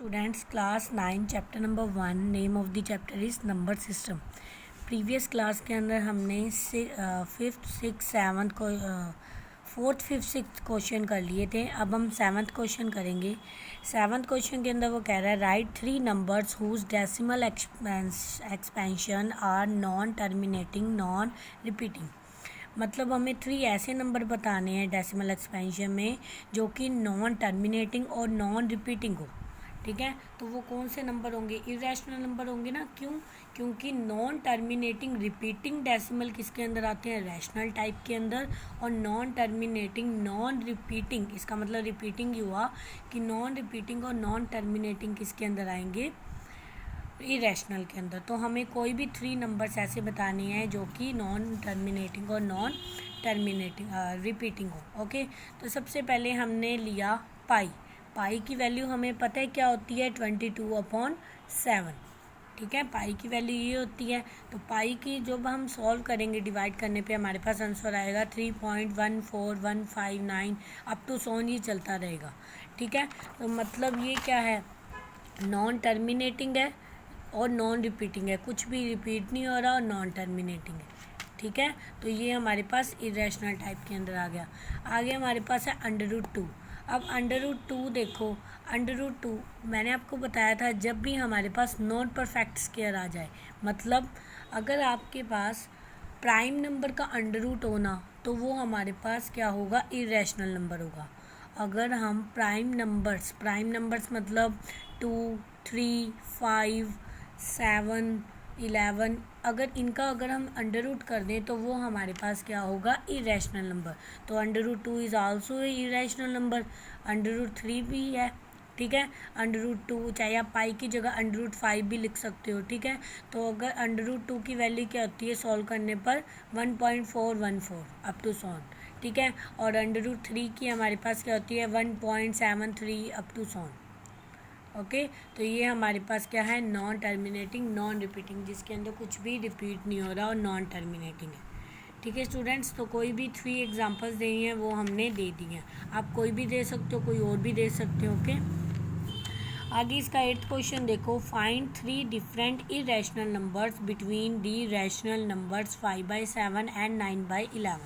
Students, class 9 chapter number 1, name of the chapter is number system. Previous class के अंदर हमने fifth six seventh को fourth fifth six question कर लिए थे. अब हम सेवन्थ क्वेश्चन करेंगे. सेवन्थ क्वेश्चन के अंदर वो कह रहा है write 3 numbers whose decimal expansion are non terminating non repeating. मतलब हमें 3 ऐसे नंबर बताने हैं डेसिमल एक्सपेंशन में जो कि नॉन टर्मिनेटिंग और नॉन रिपीटिंग हो. ठीक है, तो वो कौन से नंबर होंगे? इरेशनल नंबर होंगे ना. क्यों? क्योंकि नॉन टर्मिनेटिंग रिपीटिंग डेसिमल किसके अंदर आते हैं? रैशनल टाइप के अंदर. और नॉन टर्मिनेटिंग नॉन रिपीटिंग, इसका मतलब रिपीटिंग ही हुआ कि नॉन रिपीटिंग और नॉन टर्मिनेटिंग किसके अंदर आएंगे? इरेशनल के अंदर. तो हमें कोई भी 3 नंबर्स ऐसे बताने हैं जो कि नॉन टर्मिनेटिंग और नॉन टर्मिनेटिंग रिपीटिंग हो. ओके, तो सबसे पहले हमने लिया पाई की वैल्यू हमें पता है क्या होती है? 22/7. ठीक है, पाई की वैल्यू ये होती है. तो पाई की जब हम सॉल्व करेंगे डिवाइड करने पे हमारे पास आंसर आएगा 3.14159 अप टू सोन ही चलता रहेगा. ठीक है, तो मतलब ये क्या है? नॉन टर्मिनेटिंग है और नॉन रिपीटिंग है. कुछ भी रिपीट नहीं हो रहा और नॉन टर्मिनेटिंग है. ठीक है, तो ये हमारे पास इरेशनल टाइप के अंदर आ गया. आगे हमारे पास है √2. अब √2 देखो, √2 मैंने आपको बताया था जब भी हमारे पास नॉन परफेक्ट स्क्वायर आ जाए, मतलब अगर आपके पास प्राइम नंबर का √2 होना तो वो हमारे पास क्या होगा? इरेशनल नंबर होगा. अगर हम प्राइम नंबर्स मतलब 2, 3, 5, 7, 11, अगर हम √रूट कर दें तो वो हमारे पास क्या होगा? Irrational number. तो √2 इज़ आल्सो इरेशनल नंबर. √3 भी है. ठीक है, √2 चाहे आप पाई की जगह √5 भी लिख सकते हो. ठीक है, तो अगर √2 की वैल्यू क्या होती है सॉल्व करने पर? 1.414 अप टू सॉन. ठीक है, और √3 की हमारे पास क्या होती है? 1.73 अप टू सॉन. ओके, तो ये हमारे पास क्या है? नॉन टर्मिनेटिंग नॉन रिपीटिंग, जिसके अंदर कुछ भी रिपीट नहीं हो रहा और नॉन टर्मिनेटिंग है. ठीक है स्टूडेंट्स, तो कोई भी 3 एग्जांपल्स देनी है वो हमने दे दी हैं. आप कोई भी दे सकते हो, कोई और भी दे सकते हो. ओके, आगे इसका 8th क्वेश्चन देखो. Find 3 different irrational numbers between the rational numbers 5/7 and 9/11.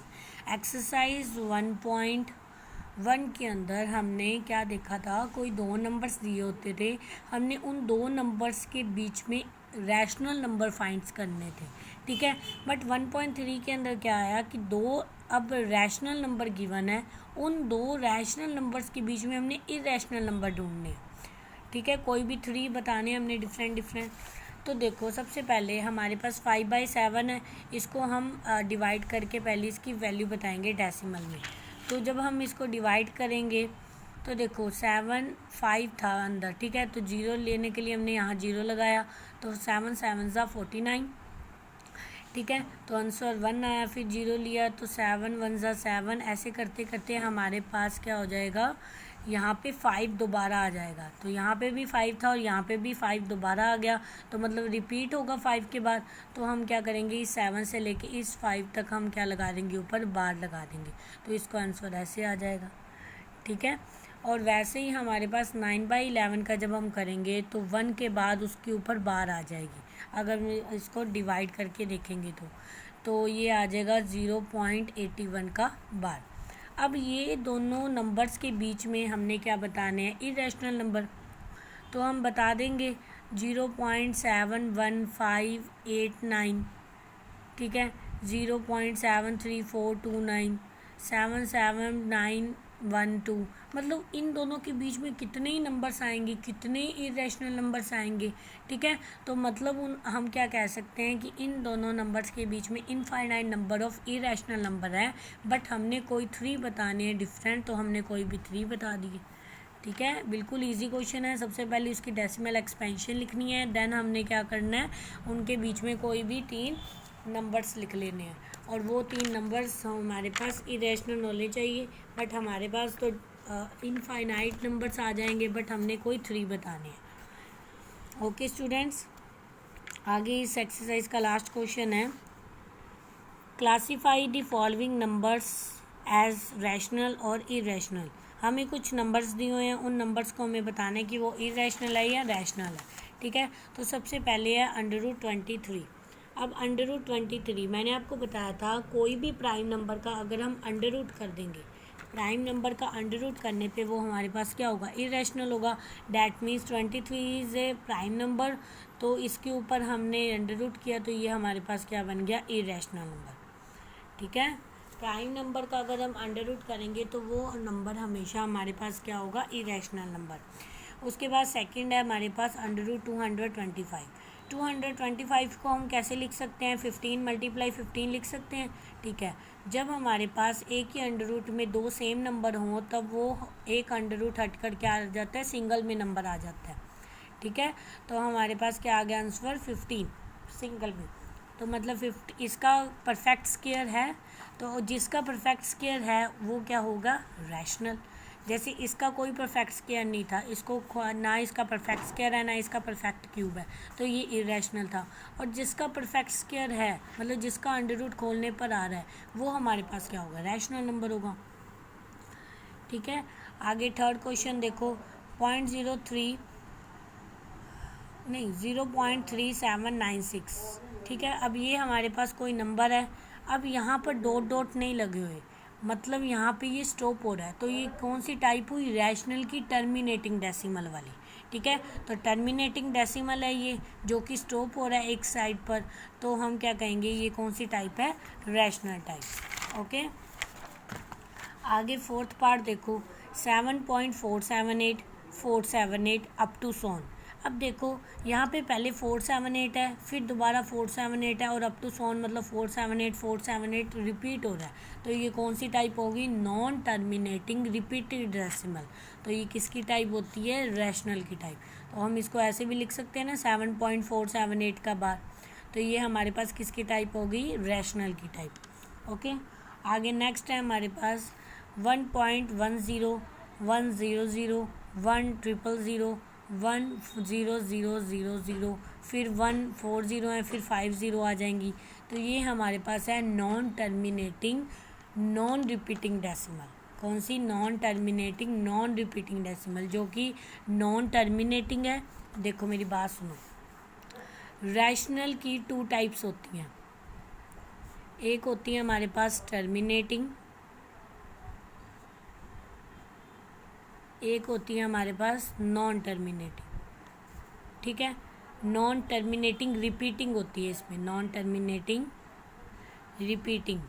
Exercise 1.1 के अंदर हमने क्या देखा था? कोई 2 नंबर्स दिए होते थे, हमने उन 2 नंबर्स के बीच में रैशनल नंबर फाइंड्स करने थे. ठीक है, बट 1.3 के अंदर क्या आया कि 2 अब रैशनल नंबर गिवन है, उन 2 रैशनल नंबर्स के बीच में हमने इरेशनल नंबर ढूंढने हैं. ठीक है, कोई भी 3 बताने हमने डिफरेंट. तो देखो, सबसे पहले हमारे पास 5/7 है. इसको हम डिवाइड करके पहले इसकी वैल्यू बताएंगे डेसिमल में. तो जब हम इसको डिवाइड करेंगे तो देखो 7 5 था अंदर. ठीक है, तो 0 लेने के लिए हमने यहाँ 0 लगाया, तो 7 7 49. ठीक है, तो आंसर 1 आया. फिर 0 लिया तो 7 1 7. ऐसे करते करते हमारे पास क्या हो जाएगा? यहाँ पे 5 दोबारा आ जाएगा. तो यहाँ पे भी 5 था और यहाँ पे भी 5 दोबारा आ गया, तो मतलब रिपीट होगा 5 के बाद. तो हम क्या करेंगे? इस 7 से लेके इस 5 तक हम क्या लगा देंगे? ऊपर बार लगा देंगे. तो इसका आंसर ऐसे आ जाएगा. ठीक है, और वैसे ही हमारे पास 9/11 का जब हम करेंगे तो 1 के बाद उसके ऊपर बार आ जाएगी. अगर इसको डिवाइड करके देखेंगे तो ये आ जाएगा 0.81 का बार. अब ये दोनों नंबर्स के बीच में हमने क्या बताने हैं? Irrational number. तो हम बता देंगे 0.71589. ठीक है, 0.73429, 77912. मतलब इन दोनों के बीच में कितने ही नंबर्स आएंगे, कितने इरेशनल नंबर्स आएंगे. ठीक है, तो मतलब हम क्या कह सकते हैं कि इन दोनों नंबर्स के बीच में infinite number of irrational number है. बट हमने कोई 3 बताने हैं डिफरेंट, तो हमने कोई भी 3 बता दिए. ठीक है, बिल्कुल इजी क्वेश्चन है. सबसे पहले उसकी डेसिमल एक्सपेंशन लिखनी है, देन हमने क्या करना है? उनके बीच में कोई भी 3 नंबर्स लिख लेने हैं, और वो 3 नंबर्स हमारे पास इरेशनल होने चाहिए. बट हमारे पास तो इनफाइनाइट नंबर्स आ जाएंगे, बट हमने कोई 3 बताने हैं. ओके स्टूडेंट्स, आगे इस एक्सरसाइज का लास्ट क्वेश्चन है. Classify the following numbers as rational और इरेशनल. हमें कुछ नंबर्स दिए हुए हैं, उन नंबर्स को हमें बताना है कि वो इरेशनल है या रैशनल है। ठीक है, तो सबसे पहले है √23। अब √23 मैंने आपको बताया था कोई भी प्राइम नंबर का अगर हम अंडर रूट कर देंगे, प्राइम नंबर का अंडर रूट करने पे वो हमारे पास क्या होगा, इरेशनल होगा। That means 23 is a prime number, तो इसके ऊपर हमने अंडर रूट किया तो ये हमारे पास क्या बन गया, इरेशनल नंबर। ठीक है, प्राइम नंबर का अगर हम अंडर रूट करेंगे तो वो नंबर हमेशा हमारे पास क्या होगा, इरेशनल नंबर। उसके बाद सेकंड है हमारे पास √225। 225 को हम कैसे लिख सकते हैं, 15 × 15 लिख सकते हैं। ठीक है, जब हमारे पास एक ही अंडर रूट में दो सेम नंबर हों तब वो एक अंडर रूट हट कर क्या आ जाता है, सिंगल में नंबर आ जाता है। ठीक है, तो हमारे पास क्या आ गया आंसर, 15 सिंगल में। तो मतलब 50 इसका परफेक्ट स्क्वायर है, तो जिसका परफेक्ट स्क्वायर है वो क्या होगा, रैशनल। जैसे इसका कोई परफेक्ट स्क्वायर नहीं था, इसको ना इसका परफेक्ट स्क्वायर है ना इसका परफेक्ट क्यूब है, तो ये इरेशनल था। और जिसका परफेक्ट स्क्वायर है मतलब जिसका अंडर रूट खोलने पर आ रहा है वो हमारे पास क्या होगा, रैशनल नंबर होगा। ठीक है, आगे थर्ड क्वेश्चन देखो, 0.3796। ठीक है, अब ये हमारे पास कोई नंबर है, अब यहाँ पर डॉट डॉट नहीं लगे हुए, मतलब यहाँ पे ये स्टॉप हो रहा है, तो ये कौन सी टाइप हुई, रैशनल की टर्मिनेटिंग डेसिमल वाली। ठीक है, तो टर्मिनेटिंग डेसिमल है ये जो कि स्टॉप हो रहा है एक साइड पर, तो हम क्या कहेंगे, ये कौन सी टाइप है, रैशनल टाइप। ओके, आगे फोर्थ पार्ट देखो, 7.478 478 अप टू सोन। अब देखो यहाँ पे पहले 478 है, फिर दोबारा 478 है, और अप टू सोन मतलब 478 रिपीट हो रहा है, तो ये कौन सी टाइप होगी, नॉन टर्मिनेटिंग रिपीटेड डेसिमल। तो ये किसकी टाइप होती है, रैशनल की टाइप। तो हम इसको ऐसे भी लिख सकते हैं ना, 7.478 का बार, तो ये हमारे पास किसकी टाइप होगी, रैशनल की टाइप। ओके, आगे नेक्स्ट है हमारे पास 1.10 100 100 10000, फिर 140 है, फिर 50 आ जाएंगी, तो ये हमारे पास है non terminating non repeating decimal. कौन सी, non terminating non repeating decimal, जो कि नॉन टर्मिनेटिंग है। देखो मेरी बात सुनो, रैशनल की 2 टाइप्स होती हैं, एक होती है हमारे पास टर्मिनेटिंग, एक होती है हमारे पास नॉन टर्मिनेटिंग। ठीक है, नॉन टर्मिनेटिंग रिपीटिंग होती है इसमें, नॉन टर्मिनेटिंग रिपीटिंग।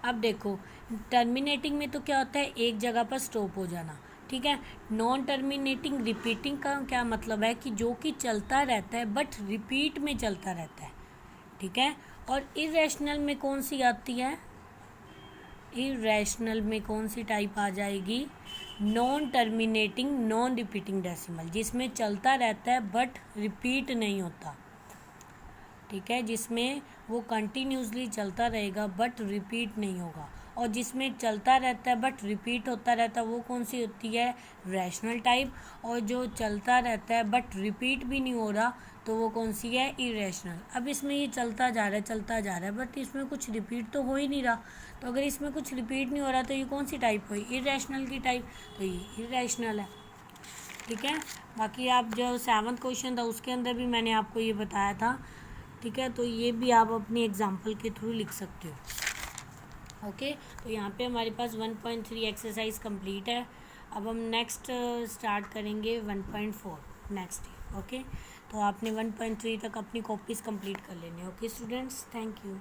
अब देखो टर्मिनेटिंग में तो क्या होता है, एक जगह पर स्टॉप हो जाना। ठीक है, नॉन टर्मिनेटिंग रिपीटिंग का क्या मतलब है कि जो कि चलता रहता है बट रिपीट में चलता रहता है। ठीक है, और इरेशनल में कौन सी आती है, इरेशनल में कौन सी टाइप आ जाएगी, non terminating non repeating decimal, जिसमें चलता रहता है बट रिपीट नहीं होता। ठीक है, जिसमें वो कंटिन्यूसली चलता रहेगा बट रिपीट नहीं होगा, और जिसमें चलता रहता है बट रिपीट होता रहता है वो कौन सी होती है, रैशनल टाइप। और जो चलता रहता है बट रिपीट भी नहीं हो रहा तो वो कौन सी है, इरेशनल। अब इसमें ये चलता जा रहा है बट इसमें कुछ रिपीट तो हो ही नहीं रहा, तो अगर इसमें कुछ रिपीट नहीं हो रहा तो ये कौन सी टाइप हुई, इरेशनल की टाइप, तो ये इरेशनल है। ठीक है, बाकी आप जो 7वां क्वेश्चन था उसके अंदर भी मैंने आपको ये बताया था। ठीक है, तो ये भी आप अपनी एग्जाम्पल के थ्रू लिख सकते हो। ओके, तो यहाँ पे हमारे पास 1.3 एक्सरसाइज कंप्लीट है। अब हम नेक्स्ट स्टार्ट करेंगे 1.4 नेक्स्ट डे। ओके, तो आपने 1.3 तक अपनी कॉपीज़ कंप्लीट कर लेने। Okay students, thank you.